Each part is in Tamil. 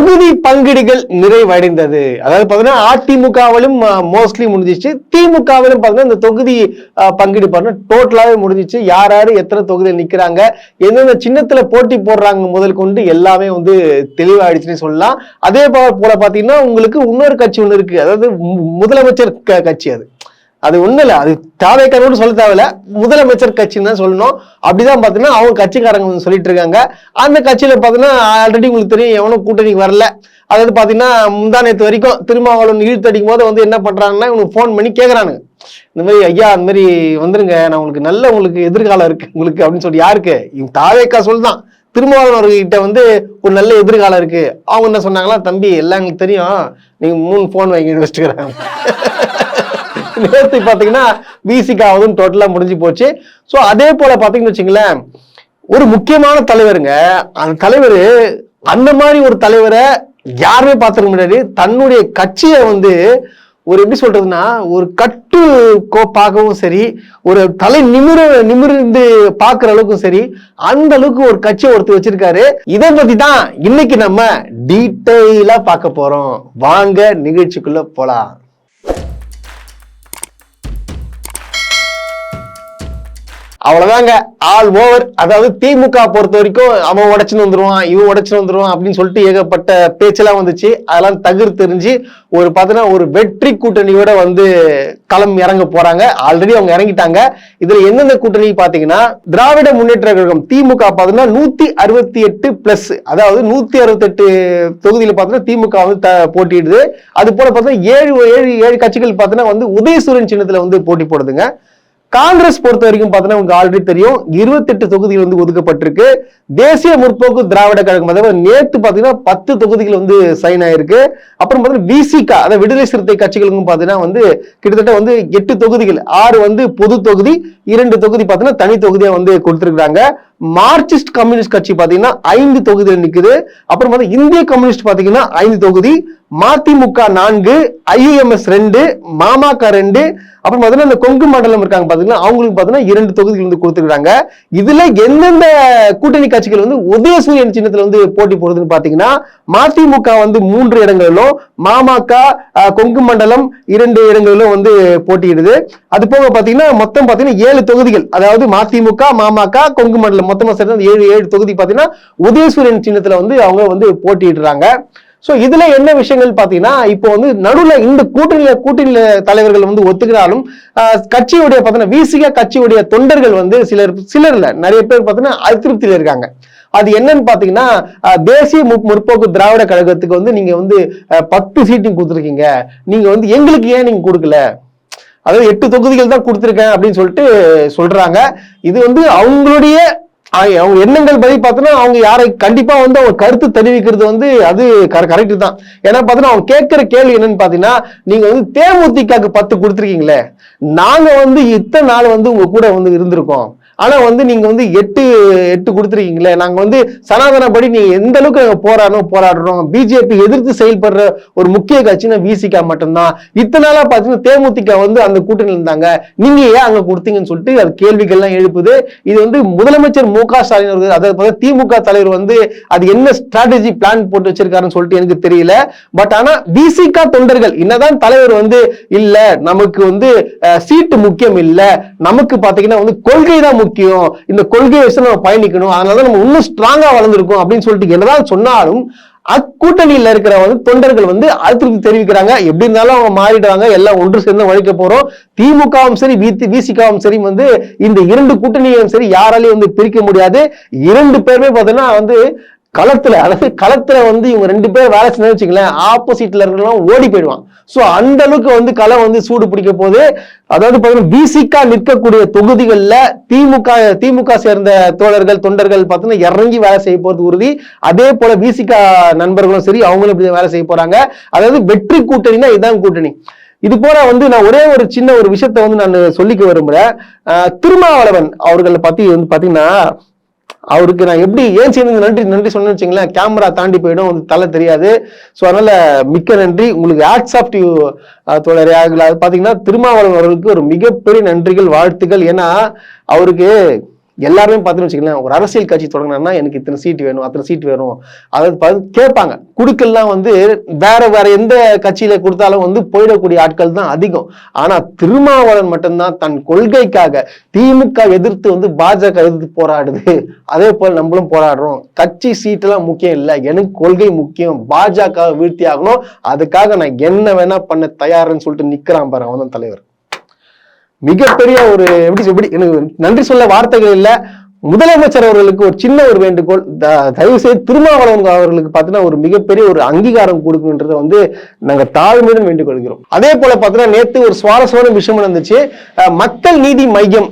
தொகுதி பங்கீடுகள் நிறைவடைந்தது. அதாவது பாத்தீங்கன்னா அதிமுகவிலும் மோஸ்ட்லி முடிஞ்சிச்சு, திமுகவிலும் பாத்தீங்கன்னா இந்த தொகுதி பங்கீடு டோட்டலாவே முடிஞ்சிச்சு. யார் யாரு எத்தனை தொகுதியில் நிக்கிறாங்க, எந்தெந்த சின்னத்துல போட்டி போடுறாங்க முதல் கொண்டு எல்லாமே வந்து தெளிவாயிடுச்சுன்னு சொல்லலாம். அதே போல பாத்தீங்கன்னா உங்களுக்கு இன்னொரு கட்சி ஒண்ணு இருக்கு, அதாவது முதலமைச்சர் கட்சி. அது ஒண்ணு இல்ல, அது தாவேக்காரோடு சொல்ல தேவையில்ல, முதலமைச்சர் கட்சின்னு தான் சொல்லணும். அப்படிதான் பாத்தீங்கன்னா அவங்க கட்சிக்காரங்க சொல்லிட்டு இருக்காங்க. அந்த கட்சியில பாத்தீங்கன்னா ஆல்ரெடி உங்களுக்கு தெரியும் எவனும் கூட்டணிக்கு வரல. அதாவது பாத்தீங்கன்னா முந்தானத்து வரைக்கும் திருமாவளவன் இழுத்தடிக்கும் போது வந்து என்ன பண்றாங்கன்னா இவனுக்கு போன் பண்ணி கேக்குறானுங்க, இந்த மாதிரி ஐயா அந்த மாதிரி வந்துருங்க, நான் உங்களுக்கு எதிர்காலம் இருக்கு உங்களுக்கு அப்படின்னு சொல்லி. யாருக்கு? இவங்க தாவேக்கா சொல்லுதான், திருமாவளவன் அவர்கிட்ட வந்து ஒரு நல்ல எதிர்காலம் இருக்கு. அவங்க என்ன சொன்னாங்களா, தம்பி எல்லாம் எங்களுக்கு தெரியும், நீங்க 3 போன் வாங்கி வச்சுக்கிறாங்க. நேற்று பாத்தீங்கன்னா விசிகாவும் டோட்டலா முடிஞ்சு போச்சு. சோ அதே போல பாத்தீங்கன்னு வச்சுங்களேன், ஒரு முக்கியமான தலைவருங்க, அந்த தலைவர் அந்த மாதிரி ஒரு தலைவரை யாருமே பார்த்துக்க முடியாது. தன்னுடைய கட்சியை வந்து ஒரு எப்படி சொல்றதுன்னா ஒரு கட்டு கோப்பாகவும் சரி, ஒரு தலை நிமிர்ந்து பாக்குற அளவுக்கும் சரி, அந்த அளவுக்கு ஒரு கட்சியை ஒருத்தர் வச்சிருக்காரு. இதை பத்தி தான் இன்னைக்கு நம்ம டீட்டெயிலா பார்க்க போறோம். வாங்க நிகழ்ச்சிக்குள்ள போலாம். அவ்வளவுதாங்க, ஆல் ஓவர். அதாவது திமுக பொறுத்த வரைக்கும் அவன் உடைச்சுன்னு வந்துருவான், இவன் உடைச்சுன்னு வந்துருவான் அப்படின்னு சொல்லிட்டு ஏகப்பட்ட பேச்செல்லாம் வந்துச்சு. அதெல்லாம் தவிர்த்தெறிஞ்சு ஒரு பாத்தீங்கன்னா ஒரு வெற்றி கூட்டணியோட வந்து களம் இறங்க போறாங்க. ஆல்ரெடி அவங்க இறங்கிட்டாங்க. இதுல எந்தெந்த கூட்டணி பாத்தீங்கன்னா, திராவிட முன்னேற்ற கழகம் திமுக பாத்தீங்கன்னா 168 பிளஸ், அதாவது 168 தொகுதியில பாத்தீங்கன்னா திமுக வந்து போட்டிடுது. அது போல பாத்தீங்கன்னா 7 கட்சிகள் பாத்தீங்கன்னா வந்து உதயசூரன் சின்னத்துல வந்து போட்டி போடுதுங்க. காங்கிரஸ் பொறுத்த வரைக்கும் பாத்தீங்கன்னா உங்களுக்கு ஆல்ரெடி தெரியும் 28 தொகுதிகள் வந்து ஒதுக்கப்பட்டிருக்கு. தேசிய முற்போக்கு திராவிட கழகம் அதாவது நேற்று பாத்தீங்கன்னா 10 தொகுதிகள் வந்து சைன் ஆயிருக்கு. அப்புறம் பாத்தீங்கன்னா விசிகா அதாவது விடுதலை சிறுத்தை கட்சிகளுக்கும் பாத்தீங்கன்னா வந்து கிட்டத்தட்ட வந்து 8 தொகுதிகள், 6 வந்து பொது தொகுதி, 2 தொகுதி பாத்தீங்கன்னா தனி தொகுதியா வந்து கொடுத்திருக்காங்க. மார்க்சிஸ்ட் கம்யூனிஸ்ட் கட்சி பாத்தீங்கன்னா 5 தொகுதியில் நிக்குது. அப்புறம் பாத்தீங்கன்னா இந்திய கம்யூனிஸ்ட் பாத்தீங்கன்னா 5 தொகுதி, மதிமுக 4, IUMS 2, மாமக 2, அப்புறம் பாத்தீங்கன்னா இந்த கொங்கு மண்டலம் இருக்காங்க பாத்தீங்கன்னா அவங்களுக்கு பாத்தீங்கன்னா 2 தொகுதிகள் வந்து கொடுத்துருக்காங்க. இதுல எந்தெந்த கூட்டணி கட்சிகள் வந்து உதயசூரியன் சின்னத்துல வந்து போட்டி போடுறதுன்னு பாத்தீங்கன்னா, மதிமுக வந்து 3 இடங்களிலும், மாமக கொங்கு மண்டலம் 2 இடங்களிலும் வந்து போட்டியிடுது. அது போக பாத்தீங்கன்னா மொத்தம் பாத்தீங்கன்னா 7 தொகுதிகள், அதாவது மதிமுக, மாமக, கொங்கு மண்டலம் மொத்தமா சேர்ந்து 7 தொகுதி பாத்தீங்கன்னா உதயசூரியன் சின்னத்துல வந்து அவங்க வந்து போட்டியிடுறாங்க. சோ இதுல என்ன விஷயங்கள் பாத்தீங்கன்னா, இப்போ வந்து நடுவுல இந்த கூட்டணியில தலைவர்கள் வந்து ஒத்துக்கிறாலும் கட்சியுடைய பாத்தீங்கன்னா விசிக கட்சியுடைய தொண்டர்கள் வந்து சிலர்ல நிறைய பேர் பாத்தீங்கன்னா அதிருப்தியில இருக்காங்க. அது என்னன்னு பாத்தீங்கன்னா, தேசிய முற்போக்கு திராவிட கழகத்துக்கு வந்து நீங்க வந்து 10 சீட்டு கொடுத்துருக்கீங்க, நீங்க வந்து எங்களுக்கு ஏன் நீங்க கொடுக்கல, அதாவது 8 தொகுதிகள் தான் கொடுத்துருக்கேன் அப்படின்னு சொல்லிட்டு சொல்றாங்க. இது வந்து அவங்களுடைய அவங்க எண்ணங்கள் படி பார்த்தோன்னா அவங்க யாரை கண்டிப்பா வந்து அவங்க கருத்து தெரிவிக்கிறது வந்து அது கரெக்ட் தான். ஏன்னா பாத்தீங்கன்னா அவங்க கேட்கிற கேள்வி என்னன்னு பாத்தீங்கன்னா, நீங்க வந்து தேமுதிகக்கு 10 கொடுத்துருக்கீங்களே, நாங்க வந்து இத்தனை நாள் வந்து உங்க கூட வந்து இருந்திருக்கோம், ஆனா வந்து நீங்க வந்து 8 கொடுத்துருக்கீங்களே, நாங்க வந்து சனாதனப்படி நீங்க எந்த அளவுக்கு போராடுறோம், பிஜேபி எதிர்த்து செயல்படுற ஒரு முக்கிய கட்சினா விசிகா மட்டும்தான், இத்தனை நாளா பாத்தீங்கன்னா தேமுதிக வந்து அந்த கூட்டணியில் இருந்தாங்க, நீங்க ஏன் அங்க கொடுத்தீங்கன்னு சொல்லிட்டு அது கேள்விகள்லாம் எழுப்புது. இது வந்து முதலமைச்சர் மு.க. ஸ்டாலின் அவர்கள், அதாவது திமுக தலைவர் வந்து அது என்ன ஸ்ட்ராட்டஜி பிளான் போட்டு வச்சிருக்காருன்னு சொல்லிட்டு எனக்கு தெரியல. பட் ஆனா விசிகா தொண்டர்கள் என்னதான் தலைவர் வந்து இல்ல நமக்கு வந்து சீட்டு முக்கியம் இல்ல, நமக்கு பாத்தீங்கன்னா வந்து கொள்கை தான் முக்கியம், இந்த கொள்கையை வச்சு நம்ம பயணிக்கணும், அதனால நம்ம இன்னும் ஸ்ட்ராங்கா வளர்ந்துருக்கோம் அப்படின்னு சொல்லிட்டு என்னதான் சொன்னாலும் அக்கூட்டணியில இருக்கிற வந்து தொண்டர்கள் வந்து அதிருப்தி தெரிவிக்கிறாங்க. எப்படி இருந்தாலும் அவங்க மாறிடுவாங்க, எல்லாம் ஒன்று சேர்ந்து வழிக்க போறோம். திமுகவும் சரி விசிகாவும் சரி வந்து இந்த 2 கூட்டணியும் சரி யாராலையும் வந்து பிரிக்க முடியாது. 2 பேருமே பாத்தீங்கன்னா வந்து களத்துல வந்து இவங்க 2 பேர் வேலை செஞ்சு வச்சுக்கலாம், ஆப்போசிட்ல இருக்கிறவங்க ஓடி போயிடுவான். சோ அந்த அளவுக்கு வந்து களம் வந்து சூடு பிடிக்க போகுது. அதாவது பாத்தீங்கன்னா விசிகா நிற்கக்கூடிய தொகுதிகள்ல திமுக சேர்ந்த தோழர்கள் தொண்டர்கள் பாத்தீங்கன்னா இறங்கி வேலை செய்ய போறது உறுதி. அதே போல விசிகா நண்பர்களும் சரி அவங்களும் இப்படி வேலை செய்ய போறாங்க. அதாவது வெற்றி கூட்டணினா இதான் கூட்டணி. இது போல வந்து நான் ஒரே ஒரு சின்ன ஒரு விஷயத்த வந்து நான் சொல்லிக்க விரும்புறேன். திருமாவளவன் அவர்களை பத்தி வந்து பாத்தீங்கன்னா, அவருக்கு நான் எப்படி ஏன் செய்யணும் நன்றி சொன்னேன்னு வச்சுங்களேன், கேமரா தாண்டி போயிடும், வந்து தலை தெரியாது. ஸோ அதனால மிக்க நன்றி உங்களுக்கு. ஹேட்ஸ் ஆஃப் டு யூ தோழரே. பாத்தீங்கன்னா திருமாவளவன் அவர்களுக்கு ஒரு மிகப்பெரிய நன்றிகள் வாழ்த்துக்கள். ஏன்னா அவருக்கு எல்லாருமே பார்த்துன்னு வச்சுக்கலாம், ஒரு அரசியல் கட்சி தொடங்கினா எனக்கு இத்தனை சீட் வேணும், அத்தனை சீட் வேணும், அதாவது கேட்பாங்க. குடுக்கல்லாம் வந்து வேற எந்த கட்சியில கொடுத்தாலும் வந்து போயிடக்கூடிய ஆட்கள் தான் அதிகம். ஆனா திருமாவளவன் மட்டும்தான் தன் கொள்கைக்காக திமுக எதிர்த்து வந்து பாஜக எதிர்த்து போராடுது. அதே போல நம்மளும் போராடுறோம். கட்சி சீட் எல்லாம் முக்கியம் இல்லை, எனக்கு கொள்கை முக்கியம், பாஜக வீழ்த்தி ஆகணும், அதுக்காக நான் என்ன வேணா பண்ண தயாருன்னு சொல்லிட்டு நிக்கிறான் பாரு, அவன் தான் தலைவர். மிகப்பெரிய ஒரு எப்படி எனக்கு நன்றி சொல்ல வார்த்தைகள் இல்ல. முதலமைச்சர் அவர்களுக்கு ஒரு சின்ன ஒரு வேண்டுகோள், தயவு செய்து திருமாவளவன் அவர்களுக்கு பார்த்தீங்கன்னா ஒரு மிகப்பெரிய ஒரு அங்கீகாரம் கொடுக்குன்றதை வந்து நாங்க தாழ்மையுடன் வேண்டிக் கொள்கிறோம். அதே போல பார்த்தீங்கன்னா நேற்று ஒரு சுவாரஸ்யமான விஷயம் நடந்துச்சு. மக்கள் நீதி மையம்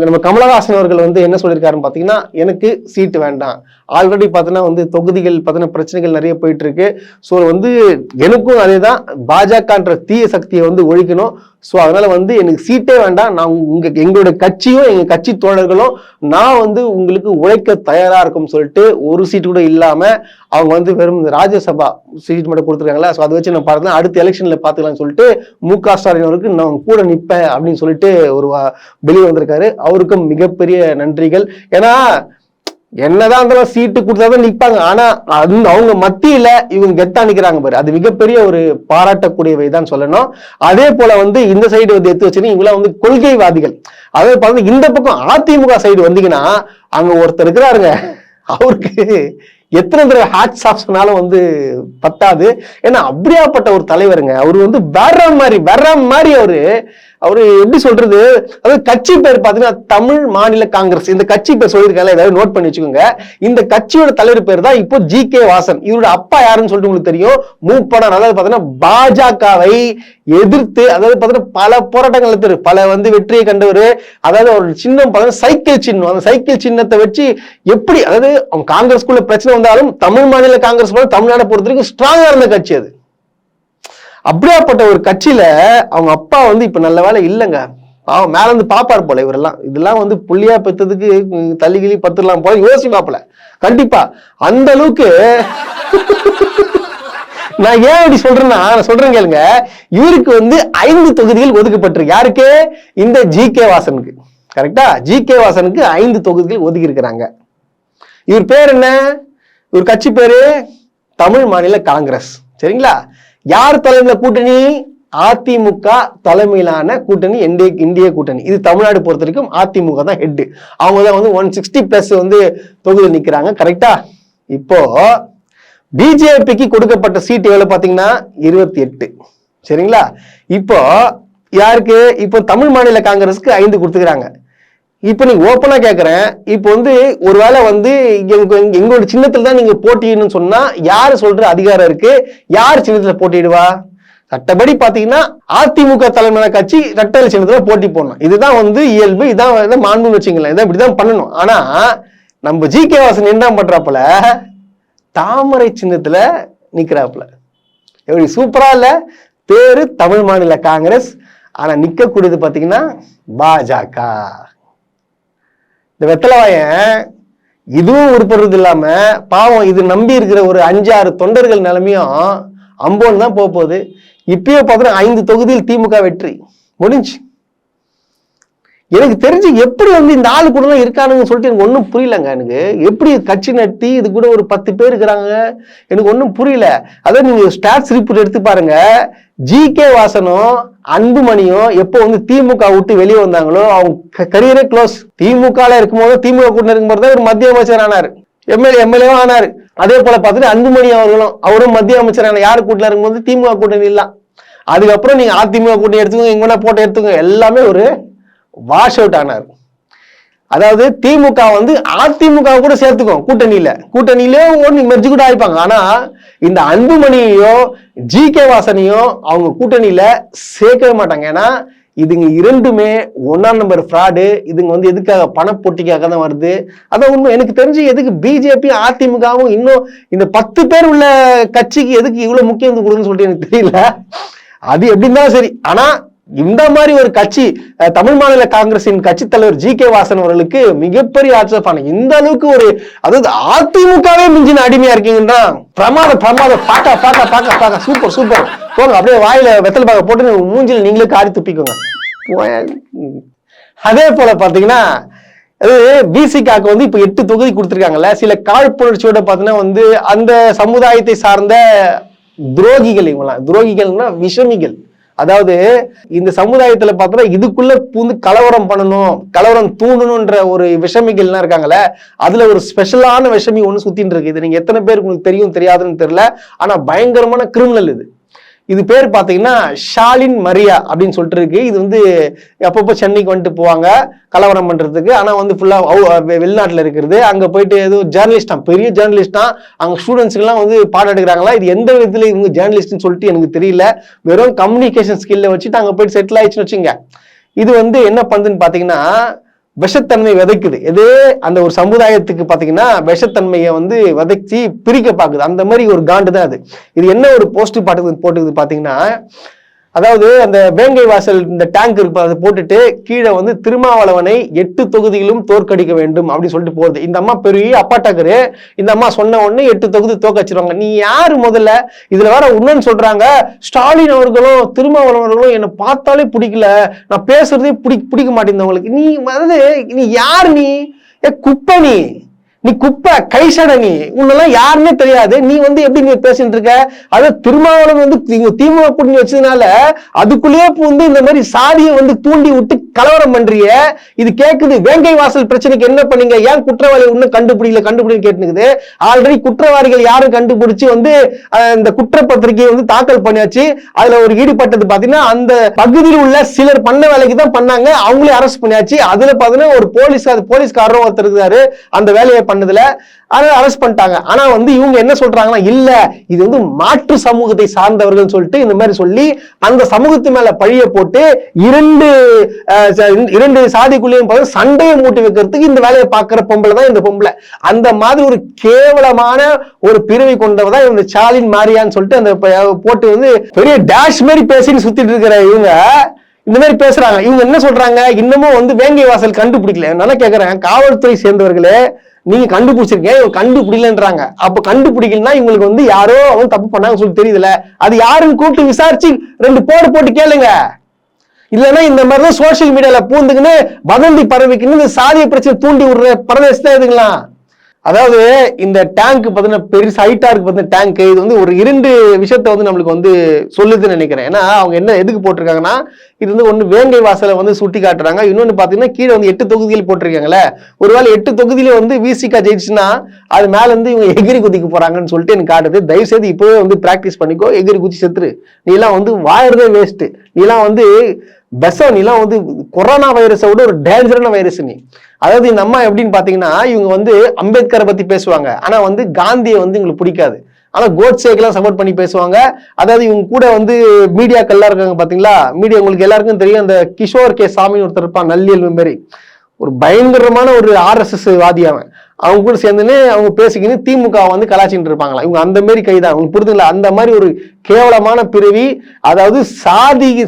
நம்ம கமலஹாசன் அவர்கள் வந்து என்ன சொல்லியிருக்காருன்னு பாத்தீங்கன்னா, எனக்கு சீட்டு வேண்டாம், ஆல்ரெடி பார்த்தீங்கன்னா வந்து தொகுதிகள் பார்த்தீங்கன்னா பிரச்சனைகள் நிறைய போயிட்டு இருக்கு. ஸோ வந்து எனக்கும் அதேதான், பாஜகன்ற தீய சக்தியை வந்து ஒழிக்கணும். ஸோ அதனால வந்து எனக்கு சீட்டே வேண்டாம், நான் எங்களுடைய கட்சியும் எங்க கட்சி தோழர்களும் நான் வந்து உங்களுக்கு உழைக்க தயாரா இருக்கும்னு சொல்லிட்டு ஒரு சீட்டு கூட இல்லாம அவங்க வந்து வெறும் ராஜ்யசபா சீட் மட்டும் கொடுத்துருக்காங்களா. ஸோ அதை வச்சு நான் பார்த்தேன், அடுத்த எலெக்ஷன்ல பாத்துக்கலாம்னு சொல்லிட்டு மு.க. ஸ்டாலின் அவருக்கு நான் கூட நிற்பேன் அப்படின்னு சொல்லிட்டு ஒரு வெளியே வந்திருக்காரு. அவருக்கும் மிகப்பெரிய நன்றிகள். ஏன்னா என்னதான் இருந்தாலும் சீட்டு கொடுத்தாதான் நிற்பாங்க, ஆனா அவங்க மத்தியில இவங்க கெத்தா நிக்கிறாங்க பாரு, அது மிகப்பெரிய ஒரு பாராட்டக்கூடியவை தான் சொல்லணும். அதே போல வந்து இந்த சைடு வந்து எடுத்து வச்சுன்னா இவங்க வந்து கொள்கைவாதிகள். அதாவது பாத்தீங்கன்னா இந்த பக்கம் அதிமுக சைடு வந்தீங்கன்னா அங்க ஒருத்தர் இருக்கிறாருங்க, அவருக்கு எத்தனை தடவை ஹேட்ஸ் ஆஃப் சொன்னாலும் வந்து பத்தாது. ஏன்னா அப்படியாப்பட்ட ஒரு தலைவருங்க. அவரு வந்து வேற மாதிரி அவரு எப்படி சொல்றது, அதாவது கட்சி பேர் பாத்தீங்கன்னா தமிழ் மாநில காங்கிரஸ். இந்த கட்சி பேர் சொல்லியிருக்காங்க, ஏதாவது நோட் பண்ணி வச்சுக்கோங்க. இந்த கட்சியோட தலைவர் பேர் தான் இப்போ ஜி.கே. வாசன். இவரோட அப்பா யாருன்னு சொல்லிட்டு உங்களுக்கு தெரியும், மூப்பனார். அதாவது பாத்தீங்கன்னா பாஜகவை எதிர்த்து, அதாவது பாத்தீங்கன்னா பல போராட்டங்கள் பல வந்து வெற்றியை கண்டவர். அதாவது ஒரு சின்னம் பாத்தீங்கன்னா சைக்கிள் சின்னம். அந்த சைக்கிள் சின்னத்தை வச்சு எப்படி, அதாவது அவங்க காங்கிரஸ்குள்ள பிரச்சனை வந்தாலும் தமிழ் மாநில காங்கிரஸ் தமிழ்நாட்டை பொறுத்த வரைக்கும் ஸ்ட்ராங்கா இருந்த கட்சி அது. அப்படியாப்பட்ட ஒரு கட்சியில அவங்க அப்பா வந்து இப்ப நல்ல வேலை இல்லைங்க, பாவம் மேல இருந்து பாப்பாரு போல. இவரெல்லாம் இதெல்லாம் வந்து புள்ளியா பெற்றதுக்கு தள்ளிகிளி பத்துலாம் போல யோசிப்பாப்புல கண்டிப்பா. அந்த அளவுக்கு நான் ஏன் அப்படி சொல்றேன்னா, நான் சொல்றேன் கேளுங்க, இவருக்கு வந்து 5 தொகுதிகள் ஒதுக்கப்பட்டிருக்கு. யாருக்கு? இந்த ஜி.கே. வாசனுக்கு. கரெக்டா? ஜி.கே. வாசனுக்கு 5 தொகுதிகள் ஒதுக்கி இருக்கிறாங்க. இவர் பேர் என்ன? இவர் கட்சி பேரு தமிழ் மாநில காங்கிரஸ். சரிங்களா? யார் தலைமையில கூட்டணி? அதிமுக தலைமையிலான கூட்டணி, இந்திய கூட்டணி. இது தமிழ்நாடு பொறுத்த வரைக்கும் அதிமுக தான் ஹெட். அவங்க தான் வந்து 160+ வந்து தொகுதி நிக்கிறாங்க. கரெக்டா? இப்போ பிஜேபிக்கு கொடுக்கப்பட்ட சீட் எவ்வளவு பாத்தீங்கன்னா 28. சரிங்களா? இப்போ யாருக்கு? இப்போ தமிழ் மாநில காங்கிரஸ்க்கு 5 கொடுத்துக்கிறாங்க. இப்ப நீங்க ஓப்பனா கேக்குறேன், இப்ப வந்து ஒருவேளை வந்து எங்களோட சின்னத்துல தான் நீங்க போட்டியிடணும்னு சொன்னா யாரு சொல்ற அதிகாரம் இருக்கு? யார் சின்னத்துல போட்டிடுவா? சட்டப்படி பாத்தீங்கன்னா அதிமுக தலைமையான கட்சி ரெட்டை சின்னத்துல போட்டி போடணும். இதுதான் வந்து இயல்பு, இதான் மாண்புன்னு வச்சுங்களேன், இதான் இப்படிதான் பண்ணணும். ஆனா நம்ம ஜி.கே. வாசன் என்ன பண்றாப்புல, தாமரை சின்னத்துல நிக்கிறாப்புல. எப்படி சூப்பரா இல்ல? பேரு தமிழ் மாநில காங்கிரஸ், ஆனா நிக்கக்கூடியது பாத்தீங்கன்னா பாஜக. இந்த வெத்தலைவாயன் இதுவும் உருப்படுறது இல்லாம பாவம் இது நம்பி இருக்கிற ஒரு 5-6 தொண்டர்கள் நிலைமையும் அம்போன்னு தான் போகுது. இப்பயே பார்த்தீங்கன்னா 5 தொகுதியில் திமுக வெற்றி முடிஞ்சு. எனக்கு தெரிஞ்சு எப்படி வந்து இந்த ஆளு கூட இருக்கானுங்க சொல்லிட்டு எனக்கு ஒன்றும் புரியலங்க. எனக்கு எப்படி கட்சி நடத்தி இது கூட ஒரு 10 பேர் இருக்கிறாங்க, எனக்கு ஒன்றும் புரியல. அதாவது நீங்க ஸ்டாட்ஸ் ரிப்போர்ட் எடுத்து பாருங்க, ஜி.கே. வாசனும் அன்புமணியும் எப்போ வந்து திமுக விட்டு வெளியே வந்தாங்களோ அவங்க கரியரே க்ளோஸ். திமுக இருக்கும்போது, திமுக கூட்டணி இருக்கும்போது தான் ஒரு மத்திய அமைச்சர் ஆனாரு, எம்எல்ஏவும் ஆனாரு. அதே போல பார்த்துட்டு அன்புமணி அவரும் மத்திய அமைச்சரான யாரு கூட்டணி இருக்கும்போது திமுக கூட்டணி இல்ல. அதுக்கப்புறம் நீங்க அதிமுக கூட்டணி எடுத்துக்கோங்க, எங்கன்னா போட்டோ எடுத்துக்கோங்க, எல்லாமே ஒரு வாஷ் அவுட் ஆனார். அதாவது திமுக வந்து அதிமுக கூட சேர்த்துக்கும் கூட்டணியிலே மெர்ஜ் கூட ஆயிப்பாங்க. ஆனா இந்த அன்புமணியோ ஜி.கே. வாசனையோ அவங்க கூட்டணியில சேர்க்கவே மாட்டாங்க. ஏன்னா இதுங்க இரண்டுமே 1ஆம் நம்பர் ஃப்ராடு. இதுங்க வந்து எதுக்காக? பணப்போட்டிக்காக தான் வருது. அதான் உண்மை. எனக்கு தெரிஞ்சு எதுக்கு பிஜேபி அதிமுகவும் இன்னும் இந்த 10 பேர் உள்ள கட்சிக்கு எதுக்கு இவ்வளவு முக்கியத்துவம் கொடுக்குன்னு சொல்லிட்டு எனக்கு தெரியல. அது எப்படி இருந்தாலும் சரி. ஆனா இந்த மாதிரி ஒரு கட்சி, தமிழ் மாநில காங்கிரசின் கட்சி தலைவர் ஜி.கே. வாசன் அவர்களுக்கு மிகப்பெரிய ஆட்சேபான. இந்த அளவுக்கு ஒரு, அதாவது அதிமுகவே மிஞ்சின அடிமையா இருக்கீங்கன்னா பிரமாதம். பாக்க சூப்பர் போங்க. அப்படியே வாயில வெத்தலை பாக்க போட்டு மூஞ்சில நீங்களே காரி துப்பிக்கோங்க. அதே போல பாத்தீங்கன்னா அது விசிகாக்கு வந்து இப்ப 8 தொகுதி கொடுத்திருக்காங்கல்ல, சில காழ்ப்புணர்ச்சியோட பாத்தீங்கன்னா வந்து அந்த சமுதாயத்தை சார்ந்த துரோகிகள், இவங்களாம் துரோகிகள்னா விஷமிகள். அதாவது இந்த சமுதாயத்துல பார்த்தோம்னா இதுக்குள்ள பூந்து கலவரம் பண்ணணும், கலவரம் தூண்டணும்ன்ற ஒரு விஷமிகள்லாம் இருக்காங்கல்ல, அதுல ஒரு ஸ்பெஷலான விஷமி ஒண்ணு சுத்தின்னு இருக்கு. இது நீங்க எத்தனை பேருக்கு உங்களுக்கு தெரியும் தெரியாதுன்னு தெரியல, ஆனா பயங்கரமான கிரிமினல் இது. இது பேர் பாத்தீங்கன்னா ஷாலின் மரியா அப்படின்னு சொல்லிட்டு இருக்கு. இது வந்து அப்பப்போ சென்னைக்கு வந்துட்டு போவாங்க கலவரம் பண்றதுக்கு. ஆனா வந்து ஃபுல்லா வெளிநாட்டுல இருக்கிறது. அங்க போயிட்டு ஏதோ ஜேர்னலிஸ்டா, பெரிய ஜேர்னலிஸ்டா, அங்க ஸ்டூடெண்ட்ஸ்க்கு எல்லாம் வந்து பாடம் எடுக்கிறாங்களா. இது எந்த விதத்துல இவங்க ஜேர்னலிஸ்ட்னு சொல்லிட்டு எனக்கு தெரியல. வெறும் கம்யூனிகேஷன் ஸ்கில்ல வச்சுட்டு அங்க போயிட்டு செட்டில் ஆயிடுச்சுன்னு வச்சுங்க. இது வந்து என்ன பண்ணுதுன்னு பாத்தீங்கன்னா விஷத்தன்மை விதைக்குது. எது அந்த ஒரு சமுதாயத்துக்கு பாத்தீங்கன்னா விஷத்தன்மையை வந்து விதைச்சி பிரிக்க பாக்குது. அந்த மாதிரி ஒரு காண்டு தான் அது. இது என்ன ஒரு போஸ்ட் போட்டுக்குது பாத்தீங்கன்னா, அதாவது அந்த வேங்கை வாசல் இந்த டேங்க் இருக்கு, அதை போட்டுட்டு கீழே வந்து திருமாவளவனை 8 தொகுதியிலும் தோற்கடிக்க வேண்டும் அப்படின்னு சொல்லிட்டு போகுது. இந்த அம்மா பெரிய அப்பாட்டாக்கரு. இந்த அம்மா சொன்ன உடனே 8 தொகுதி தோக்கச்சிருவாங்க. நீ யாரு முதல்ல? இதுல வேற உண்மைன்னு சொல்றாங்க, ஸ்டாலின் அவர்களும் திருமாவளவர்களும் என்னை பார்த்தாலே பிடிக்கல, நான் பேசுறதே பிடிக்க மாட்டேங்குது உங்களுக்கு. நீ அதாவது நீ யாரு? நீ குப்பை, நீ குப்பை கைசட, நீ உன்னெல்லாம் யாருன்னே தெரியாது. நீ வந்து எப்படி நீ பேசிட்டு இருக்க? அதாவது திருமாவளவன் வந்து திமுக கூட்டணி வச்சதுனால அதுக்குள்ளேயே வந்து இந்த மாதிரி சாதியை வந்து தூண்டி விட்டு கலவரம் பண்றிய. இது கேக்குது. வேங்கை வாசல் பிரச்சனைக்கு என்ன பண்ணீங்க? ஏன் குற்றவாளி இன்னும் கண்டுபிடிக்கல கேட்டுக்குது. ஆல்ரெடி குற்றவாளிகள் யாரும் கண்டுபிடிச்சு வந்து இந்த குற்றப்பத்திரிகையை வந்து தாக்கல் பண்ணியாச்சு. அதுல ஒரு ஈடுபட்டது பாத்தீங்கன்னா அந்த பகுதியில் உள்ள சிலர் பண்ண வேலைக்கு தான் பண்ணாங்க, அவங்களே அரெஸ்ட் பண்ணியாச்சு. அதுல பாத்தீங்கன்னா ஒரு போலீஸ்காரரும் ஒருத்தர் இருக்காரு அந்த வேலையை பண்ணதுல, அதனால அரெஸ்ட் பண்ணிட்டாங்க. ஆனா வந்து இவங்க என்ன சொல்றாங்கன்னா, இல்ல இது வந்து மாற்று சமூகத்தை சார்ந்தவர்கள் சொல்லிட்டு இந்த மாதிரி சொல்லி அந்த சமூகத்து மேல பழிய போட்டு இரண்டு சாதிக்குள்ளேயும் சண்டையை மூட்டி வைக்கிறதுக்கு இந்த வேலையை பார்க்கிற பொம்பளை தான் இந்த பொம்பளை. அந்த மாதிரி ஒரு கேவலமான ஒரு பிரிவை கொண்டவதான் இந்த ஷாலின் மாரியான்னு சொல்லிட்டு அந்த போட்டு வந்து பெரிய டேஷ் மாதிரி பேசின்னு சுத்திட்டு இருக்கிற இவங்க இந்த மாதிரி பேசுறாங்க. இவங்க என்ன சொல்றாங்க, இன்னமும் வந்து வேங்கை வாசல் கண்டுபிடிக்கல. நான் கேட்கிறேன், காவல்துறை சேர்ந்தவர்களே நீங்க கண்டுபிடிச்சிருக்கீங்க, இவங்க கண்டுபிடிக்கலன்றாங்க. அப்ப கண்டுபிடிக்கலன்னா இவங்களுக்கு வந்து யாரோ அவங்க தப்பு பண்ணாங்க சொல்லி தெரியுதுல, அது யாருன்னு கூப்பிட்டு விசாரிச்சு 2 போட்டு கேளுங்க. இல்லைன்னா இந்த மாதிரிதான் சோசியல் மீடியால பூந்துக்குன்னு வதந்தி பரவிக்குன்னு இந்த சாதிய பிரச்சனை தூண்டி விடுற பிரதேசத்தை எதுக்கலாம். அதாவது இந்த டேங்க் பாத்தீங்கன்னா பெரிய ஹைட்டா இருக்கு பாத்தீங்கன்னா டேங்க். இது வந்து ஒரு 2 விஷயத்த வந்து நம்மளுக்கு வந்து சொல்லுதுன்னு நினைக்கிறேன். ஏன்னா அவங்க என்ன எதுக்கு போட்டிருக்காங்கன்னா, இது வந்து ஒண்ணு வேங்கை வாசலை வந்து சுட்டி காட்டுறாங்க, இன்னொன்னு பாத்தீங்கன்னா கீழே வந்து 8 தொகுதிகள் போட்டிருக்காங்கல்ல. ஒருவேளை 8 தொகுதியில வந்து விசிகா ஜெயிச்சுன்னா அது மேல இருந்து இவங்க எகிரி குதிக்க போறாங்கன்னு சொல்லிட்டு எனக்கு காட்டுது. தயவு செய்து இப்பவே வந்து பிராக்டிஸ் பண்ணிக்கோ, எகிரி குதி செத்துரு. நீ எல்லாம் வந்து வாழறதே வேஸ்ட். நீ எல்லாம் வந்து நீலாம் வந்து கொரோனா வைரஸை விட ஒரு டேஞ்சரான வைரஸ் நீ. அதாவது இந்த அம்மா எப்படின்னு பாத்தீங்கன்னா, இவங்க வந்து அம்பேத்கரை பத்தி பேசுவாங்க, ஆனா வந்து காந்தியை வந்து இவங்களுக்கு பிடிக்காது. ஆனா கோட்சேக்கெல்லாம் சப்போர்ட் பண்ணி பேசுவாங்க. அதாவது இவங்க கூட வந்து மீடியாக்கள்லாம் இருக்காங்க பாத்தீங்களா, மீடியா உங்களுக்கு எல்லாருக்கும் தெரியும். அந்த கிஷோர் கே சாமி ஒருத்தர் இருப்பான், நல்லியல் மாதிரி ஒரு பயங்கரமான ஒரு RSS வாதி. அவங்க கூட சேர்ந்துன்னு அவங்க பேசிக்கின்னு திமுக வந்து கலாச்சிட்டு இருப்பாங்களா. இவங்க அந்த மாதிரி கைதான், அவங்க புரிதுங்களா? அந்த மாதிரி ஒரு கேவலமான பிரிவி. அதாவது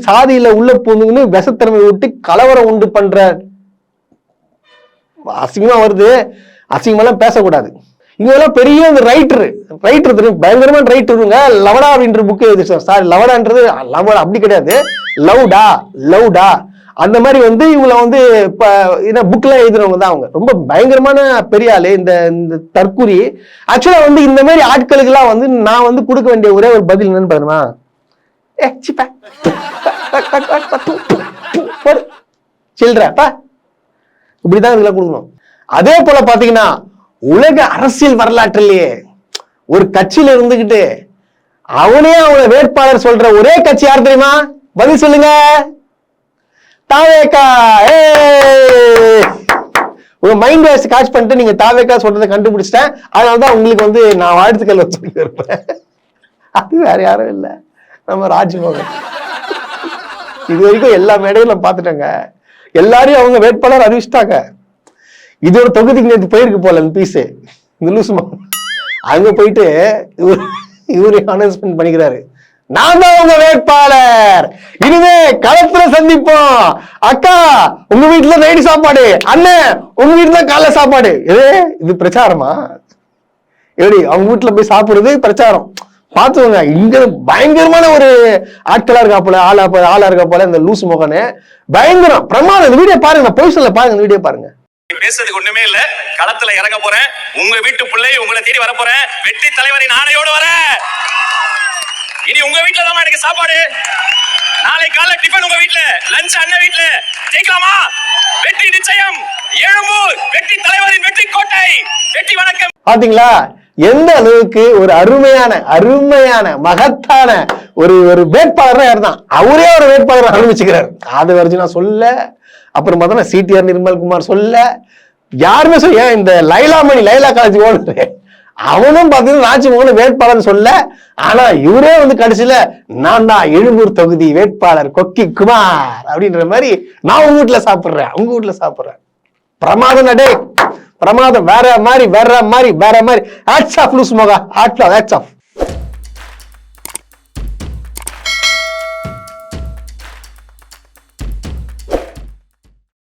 சாதியில உள்ள பூந்துன்னு விஷத்திறமை விட்டு கலவரம் உண்டு பண்ற, அசிங்கமா வருது. அசிங்கமெல்லாம் பேசக்கூடாது. இவங்கெல்லாம் பெரிய ரைட்டர் தெரியும், பயங்கரமான ரைட்டருங்க. லவடா அப்படின்ற புக் எழுதிச்சு. சாரி, லவடான்றது லவடா அப்படி கிடையாது, லவ்டா அந்த மாதிரி வந்து இவங்களை வந்து இப்ப புக்ல எழுதுறவங்க தான் அவங்க. ரொம்ப பயங்கரமான பெரிய ஆளு இந்த தற்குறி. ஆக்சுவலா வந்து இந்த மாதிரி ஆட்களுக்கு எல்லாம் வந்து நான் வந்து கொடுக்க வேண்டிய ஒரே ஒரு பதில் என்னன்னு பாருமா, சில்றப்பா இப்படிதான் இதெல்லாம் கொடுக்கணும். அதே போல பாத்தீங்கன்னா உலக அரசியல் வரலாற்றிலேயே ஒரு கட்சியில இருந்துகிட்டு அவனே அவனை வேட்பாளர் சொல்ற ஒரே கட்சி யார் தெரியுமா? பதில் சொல்லுங்க. தாவேகா. உங்க மைண்ட் வாய்ஸ் காட்ச் பண்ணிட்டு நீங்க தாவேகா சொல்றதை கண்டுபிடிச்சிட்டேன். அதனாலதான் உங்களுக்கு வந்து நான் வாழ்த்துக்கள் சொல்லி இருப்பேன். அது வேற யாரும் இல்ல, நம்ம ராஜ்மோகன். இது வரைக்கும் எல்லா மேடையும் நான் பாத்துட்டேங்க. எல்லாரையும் அவங்க வேட்பாளர் அறிவிச்சிட்டாங்க. இது ஒரு தொகுதிக்கு நேற்று போயிருக்கு போல இந்த பீஸ், இந்த லூசுமா. அங்க போயிட்டு இவரு அனௌன்ஸ்மெண்ட் பண்ணிக்கிறாரு, நான் தான் உங்க வேட்பாளர், இனிமே களத்துல சந்திப்போம். அக்கா உங்க வீட்டுல நைட்டு சாப்பாடு, அண்ணன் உங்க வீட்டுல காலைல சாப்பாடு. இது பிரச்சாரமா? எப்படி அவங்க வீட்டுல போய் சாப்பிடுறது பிரச்சாரம்? பாத்துக்கோங்க. இங்க பயங்கரமான ஒரு ஆட்களா இருக்கா போல, ஆளா இருக்கா போல இந்த லூசு மோகனு. பயங்கரம் பிரமாதம். இந்த வீடியோ பாருங்க, பொய் சொல்ல பாருங்க, இந்த வீடியோ பாருங்க. பேசுறதுக்கு ஒண்ணுமே இல்ல. களத்துல இறங்க போறேன். உங்க வீட்டு பிள்ளை உங்களை தேடி வர போறேன். வெற்றி தலைவரின் ஆணையோடு வர. இனி உங்க வீட்டுல தான் எனக்கு சாப்பாடு. நாளை காலை டிஃபன் உங்க வீட்டுல, லஞ்ச் அண்ணன் வீட்டுல. ஜெயிக்கலாமா? வெற்றி நிச்சயம். எழும்பூர் வெற்றி தலைவரின் வெற்றி கோட்டை. வெற்றி வணக்கம். பாத்தீங்களா எந்த அளவுக்கு ஒரு அருமையான மகத்தான ஒரு வேட்பாளர் இருந்தான். அவரே ஒரு வேட்பாளர் ஆரம்பிச்சுக்கிறார். அது வரைக்கும் நான் சொல்ல. அப்புறம் பார்த்தா சிடிஆர் நிர்மல்குமார் சொல்ல. யாருமே சொல்ல. ஏன் இந்த லைலா காலேஜ் ஓடுற அவனும் பாத்தீங்கன்னா ராஜ்மோகன் வேட்பாளர் சொல்ல. ஆனா இவரே வந்து கடைசியில நான் தான் எழும்பூர் தொகுதி வேட்பாளர் கொக்கி குமார் அப்படின்ற மாதிரி நான் உங்க வீட்டுல சாப்பிடுறேன். பிரமாதம் நடே, பிரமாதம். வேற மாதிரி ஹேட்ஸ் ஆஃப் லூஸ் மோகா, ஹேட்ஸ் ஆஃப்